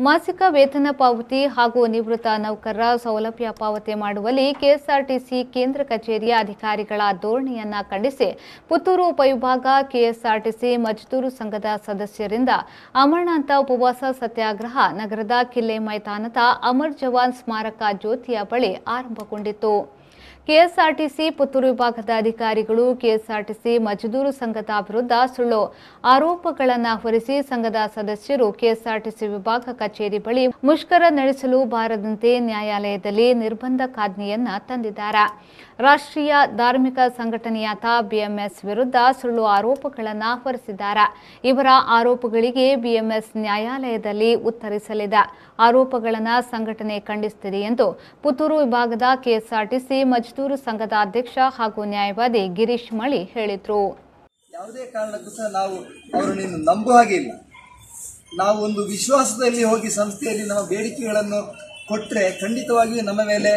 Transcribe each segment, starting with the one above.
ಮಾಸಿಕ ವೇತನ ಪಾವತಿ ಹಾಗೂ ನಿವೃತ್ತ ನೌಕರರ ಸೌಲಭ್ಯ ಪಾವತಿ ಮಾಡುವಲ್ಲಿ ಕೆಎಸ್ಆರ್ಟಿಸಿ ಕೇಂದ್ರ ಕಚೇರಿಯ ಅಧಿಕಾರಿಗಳ ಧೋರಣೆಯನ್ನ ಖಂಡಿಸಿ ಪುತ್ತೂರು ಉಪವಿಭಾಗ ಕೆಎಸ್ಆರ್ಟಿಸಿ ಮಜ್ದೂರು ಸಂಘದ ಸದಸ್ಯರಿಂದ ಅಮರನಾಥ ಉಪವಾಸ ಸತ್ಯಾಗ್ರಹ ನಗರದ ಕಿಲ್ಲೆ ಮೈದಾನದ ಅಮರ್ ಜವಾನ್ ಸ್ಮಾರಕ ಜ್ಯೋತಿಯ ಬಳಿ ಆರಂಭಗೊಂಡಿತು. ಕೆಎಸ್ಆರ್ಟಿಸಿ ಪುತ್ತೂರು ವಿಭಾಗದ ಅಧಿಕಾರಿಗಳು ಕೆಎಸ್ಆರ್ಟಿಸಿ ಮಜ್ದೂರು ಸಂಘದ ವಿರುದ್ಧ ಸುಳ್ಳು ಆರೋಪಗಳನ್ನು ಹೊರಿಸಿ ಸಂಘದ ಸದಸ್ಯರು ಕೆಎಸ್ಆರ್ಟಿಸಿ ವಿಭಾಗ ಕಚೇರಿ ಬಳಿ ಮುಷ್ಕರ ನಡೆಸಲು ಬಾರದಂತೆ ನ್ಯಾಯಾಲಯದಲ್ಲಿ ನಿರ್ಬಂಧಕಾಜ್ಞೆಯನ್ನ ತಂದಿದ್ದಾರೆ. ರಾಷ್ಟ್ರೀಯ ಧಾರ್ಮಿಕ ಸಂಘಟನೆಯಾದ ಬಿಎಂಎಸ್ ವಿರುದ್ಧ ಸುಳ್ಳು ಆರೋಪಗಳನ್ನು ಹೊರಿಸಿದ್ದಾರೆ. ಇವರ ಆರೋಪಗಳಿಗೆ ಬಿಎಂಎಸ್ ನ್ಯಾಯಾಲಯದಲ್ಲಿ ಉತ್ತರಿಸಲಿದೆ. ಆರೋಪಗಳನ್ನು ಸಂಘಟನೆ ಖಂಡಿಸುತ್ತಿದೆ ಎಂದು ಪುತ್ತೂರು ವಿಭಾಗದ ಕೆಎಸ್ಆರ್ಟಿಸಿ ಮಜ್ದೂರು ಸಂಘದ ಅಧ್ಯಕ್ಷ ಹಾಗೂ ನ್ಯಾಯವಾದಿ ಗಿರೀಶ್ ಮಳಿ ಹೇಳಿದರು. ಯಾವುದೇ ಕಾರಣಕ್ಕೂ ಸಹ ನಾವು ಅವರನ್ನು ನಂಬುವ ಹಾಗೆ ಇಲ್ಲ. ನಾವು ಒಂದು ವಿಶ್ವಾಸದಲ್ಲಿ ಹೋಗಿ ಸಂಸ್ಥೆಯಲ್ಲಿ ನಮ್ಮ ಬೇಡಿಕೆಗಳನ್ನು ಕೊಟ್ಟರೆ ಖಂಡಿತವಾಗಿಯೂ ನಮ್ಮ ಮೇಲೆ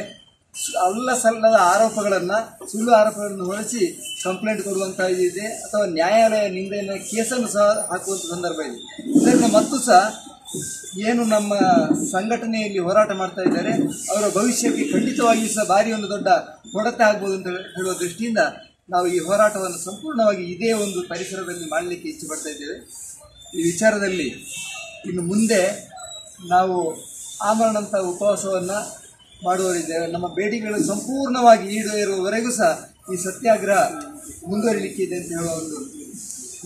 ಅಲ್ಲ ಸಲ್ಲದ ಆರೋಪಗಳನ್ನು ಸುಳ್ಳು ಆರೋಪಗಳನ್ನು ಹೊರಿಸಿ ಕಂಪ್ಲೇಂಟ್ ಕೊಡುವಂಥ ಇದೆ ಅಥವಾ ನ್ಯಾಯಾಲಯ ನಿಂದೆಯನ್ನು ಕೇಸನ್ನು ಸಹ ಹಾಕುವಂಥ ಸಂದರ್ಭ ಇದೆ. ಇದರಿಂದ ಮತ್ತು ಸಹ ಏನು ನಮ್ಮ ಸಂಘಟನೆಯಲ್ಲಿ ಹೋರಾಟ ಮಾಡ್ತಾ ಇದ್ದಾರೆ ಅವರ ಭವಿಷ್ಯಕ್ಕೆ ಖಂಡಿತವಾಗಿಯೂ ಸಹ ಭಾರಿ ಒಂದು ದೊಡ್ಡ ಹೊಡೆತ ಆಗ್ಬೋದು ಅಂತ ಹೇಳುವ ದೃಷ್ಟಿಯಿಂದ ನಾವು ಈ ಹೋರಾಟವನ್ನು ಸಂಪೂರ್ಣವಾಗಿ ಇದೇ ಒಂದು ಪರಿಸರದಲ್ಲಿ ಮಾಡಲಿಕ್ಕೆ ಇಚ್ಛೆ ಪಡ್ತಾ ಇದ್ದೇವೆ. ಈ ವಿಚಾರದಲ್ಲಿ ಇನ್ನು ಮುಂದೆ ನಾವು ಆಮರಣಂಥ ಉಪವಾಸವನ್ನು ಮಾಡುವರಿದ್ದೇವೆ. ನಮ್ಮ ಬೇಡಿಕೆಗಳು ಸಂಪೂರ್ಣವಾಗಿ ಈಡೇರುವವರೆಗೂ ಸಹ ಈ ಸತ್ಯಾಗ್ರಹ ಮುಂದುವರಿಲಿಕ್ಕೆ ಇದೆ ಅಂತ ಹೇಳುವ ಒಂದು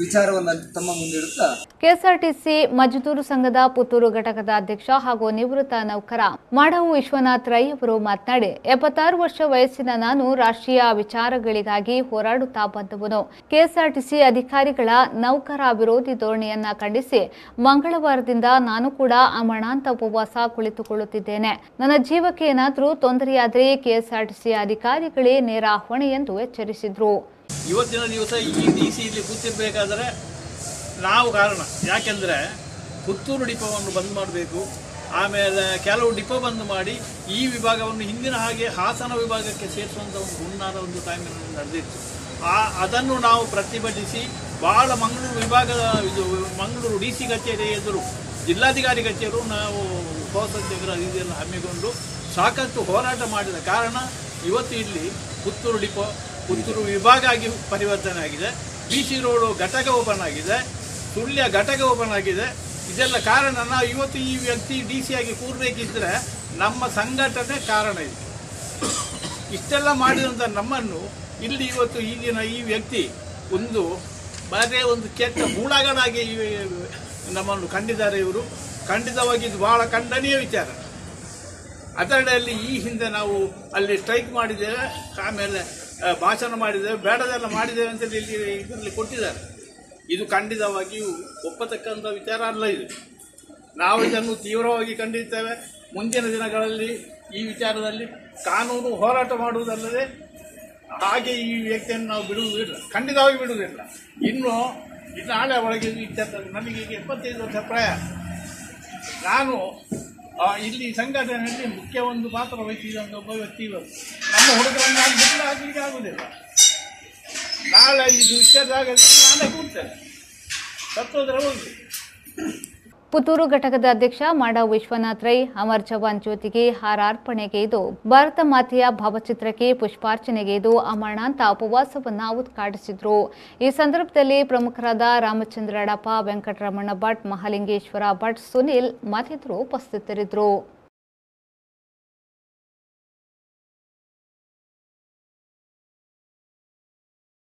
ವಿಚಾರವನ್ನು ತಮ್ಮ ಮುಂದಿಡುತ್ತಾ ಕೆಎಸ್ಆರ್ಟಿಸಿ ಮಜ್ದೂರು ಸಂಘದ ಪುತ್ತೂರು ಘಟಕದ ಅಧ್ಯಕ್ಷ ಹಾಗೂ ನಿವೃತ್ತ ನೌಕರ ಮಾಡಾವು ವಿಶ್ವನಾಥ್ ರೈ ಅವರು ಮಾತನಾಡಿ 76 ವರ್ಷ ವಯಸ್ಸಿನ ನಾನು ರಾಷ್ಟ್ರೀಯ ವಿಚಾರಗಳಿಗಾಗಿ ಹೋರಾಡುತ್ತಾ ಬಂದವನು. ಕೆಎಸ್ಆರ್ಟಿಸಿ ಅಧಿಕಾರಿಗಳ ನೌಕರ ವಿರೋಧಿ ಧೋರಣೆಯನ್ನ ಖಂಡಿಸಿ ಮಂಗಳವಾರದಿಂದ ನಾನು ಕೂಡ ಅಮರಣಾಂತ ಉಪವಾಸ ಕುಳಿತುಕೊಳ್ಳುತ್ತಿದ್ದೇನೆ. ನನ್ನ ಜೀವಕ್ಕೆ ಏನಾದರೂ ತೊಂದರೆಯಾದರೆ ಕೆಎಸ್ಆರ್ಟಿಸಿ ಅಧಿಕಾರಿಗಳೇ ನೇರ ಹೊಣೆ ಎಂದು ಎಚ್ಚರಿಸಿದರು. ಇವತ್ತಿನ ದಿವಸ ಈ ಡಿಸಿ ಇಲ್ಲಿ ಕೂತಿರಬೇಕಾದ್ರೆ ನಾವು ಕಾರಣ. ಯಾಕೆಂದರೆ ಪುತ್ತೂರು ಡಿಪೋವನ್ನು ಬಂದ್ ಮಾಡಬೇಕು, ಆಮೇಲೆ ಕೆಲವು ಡಿಪೋ ಬಂದ್ ಮಾಡಿ ಈ ವಿಭಾಗವನ್ನು ಹಿಂದಿನ ಹಾಗೆ ಹಾಸನ ವಿಭಾಗಕ್ಕೆ ಸೇರಿಸುವಂಥ ಒಂದು ಹುನ್ನಾರ ಒಂದು ಟೈಮಿನಲ್ಲಿ ನಡೆದಿತ್ತು. ಅದನ್ನು ನಾವು ಪ್ರತಿಭಟಿಸಿ ಭಾಳ ಮಂಗಳೂರು ವಿಭಾಗದ ಮಂಗಳೂರು ಡಿ ಸಿ ಕಚೇರಿ ಎದುರು ಜಿಲ್ಲಾಧಿಕಾರಿ ಕಚೇರಿಯು ನಾವು ಉಪವಾಸೋದ್ಯೋಗರ ಇದನ್ನು ಹಮ್ಮಿಕೊಂಡು ಸಾಕಷ್ಟು ಹೋರಾಟ ಮಾಡಿದ ಕಾರಣ ಇವತ್ತು ಇಲ್ಲಿ ಪುತ್ತೂರು ಡಿಪೋ ಪುತ್ತೂರು ವಿಭಾಗ ಆಗಿ ಪರಿವರ್ತನೆ ಆಗಿದೆ. BC ರೋಡು ಘಟಕ ಓಪನ್ ಆಗಿದೆ, ಸುಳ್ಯ ಘಟಕ ಓಪನ್ ಆಗಿದೆ. ಇದೆಲ್ಲ ಕಾರಣ ನಾವು ಇವತ್ತು ಈ ವ್ಯಕ್ತಿ DC ಆಗಿ ಕೂರಬೇಕಿದ್ರೆ ನಮ್ಮ ಸಂಘಟನೆ ಕಾರಣ ಇದೆ. ಇಷ್ಟೆಲ್ಲ ಮಾಡಿದಂಥ ನಮ್ಮನ್ನು ಇಲ್ಲಿ ಇವತ್ತು ಈಗಿನ ಈ ವ್ಯಕ್ತಿ ಒಂದು ಬರೇ ಒಂದು ಕೆಟ್ಟ ಮೂಳಗನಾಗಿ ನಮ್ಮನ್ನು ಕಂಡಿದ್ದಾರೆ. ಇವರು ಖಂಡಿತವಾಗಿ ಇದು ಬಹಳ ಖಂಡನೀಯ ವಿಚಾರ. ಅದರಲ್ಲಿ ಈ ಹಿಂದೆ ನಾವು ಅಲ್ಲಿ ಸ್ಟ್ರೈಕ್ ಮಾಡಿದ್ದೇವೆ, ಆಮೇಲೆ ಭಾಷಣ ಮಾಡಿದ್ದೇವೆ, ಬೇಡದೆಲ್ಲ ಮಾಡಿದ್ದೇವೆ ಅಂತೇಳಿ ಇಲ್ಲಿ ಇದರಲ್ಲಿ ಕೊಟ್ಟಿದ್ದಾರೆ. ಇದು ಖಂಡಿತವಾಗಿಯೂ ಒಪ್ಪತಕ್ಕಂಥ ವಿಚಾರ ಅಲ್ಲ. ಇದು ನಾವು ಇದನ್ನು ತೀವ್ರವಾಗಿ ಖಂಡಿಸ್ತೇವೆ. ಮುಂದಿನ ದಿನಗಳಲ್ಲಿ ಈ ವಿಚಾರದಲ್ಲಿ ಕಾನೂನು ಹೋರಾಟ ಮಾಡುವುದಲ್ಲದೆ ಹಾಗೆ ಈ ವ್ಯಕ್ತಿಯನ್ನು ನಾವು ಬಿಡುವುದಿಲ್ಲ, ಖಂಡಿತವಾಗಿ ಬಿಡುವುದಿಲ್ಲ. ಇನ್ನು ನಾಳೆ ಒಳಗೆ ನನಗೆ ಈಗ 75 ವರ್ಷ ಪ್ರಾಯ. ನಾನು ಇಲ್ಲಿ ಸಂಘಟನೆಯಲ್ಲಿ ಮುಖ್ಯ ಒಂದು ಪಾತ್ರ ವಹಿಸಿದಂಥ ಒಬ್ಬ ವ್ಯಕ್ತಿ ಇವತ್ತು. ನಮ್ಮ ಹುಡುಗರನ್ನು ನಾನು ಬಿಟ್ಟು ಹಾಕಲಿಕ್ಕೆ ಆಗುವುದಿಲ್ಲ. ನಾಳೆ ಇದು ಇಷ್ಟದಾಗಲಿ ನಾಳೆ ಕೂಡ್ತೇನೆ, ಸತ್ತೋದ್ರೆ ಹೋಗಿ. ಪುತ್ತೂರು ಘಟಕದ ಅಧ್ಯಕ್ಷ ಮಾಡಾವು ವಿಶ್ವನಾಥ್ ರೈ ಅಮರ್ ಜವಾನ್ ಜ್ಯೋತಿಗೆ ಹಾರಾರ್ಪಣೆಗೈದು ಭಾರತ ಮಾತೆಯ ಭಾವಚಿತ್ರಕ್ಕೆ ಪುಷ್ಪಾರ್ಚನೆಗೈದು ಅಮರಣಾಂತ ಉಪವಾಸವನ್ನು ಉದ್ಘಾಟಿಸಿದರು. ಈ ಸಂದರ್ಭದಲ್ಲಿ ಪ್ರಮುಖರಾದ ರಾಮಚಂದ್ರ ಅಡಪ, ವೆಂಕಟರಮಣ ಭಟ್, ಮಹಾಲಿಂಗೇಶ್ವರ ಭಟ್, ಸುನಿಲ್ ಮತ್ತಿತರರು ಉಪಸ್ಥಿತರಿದ್ದರು.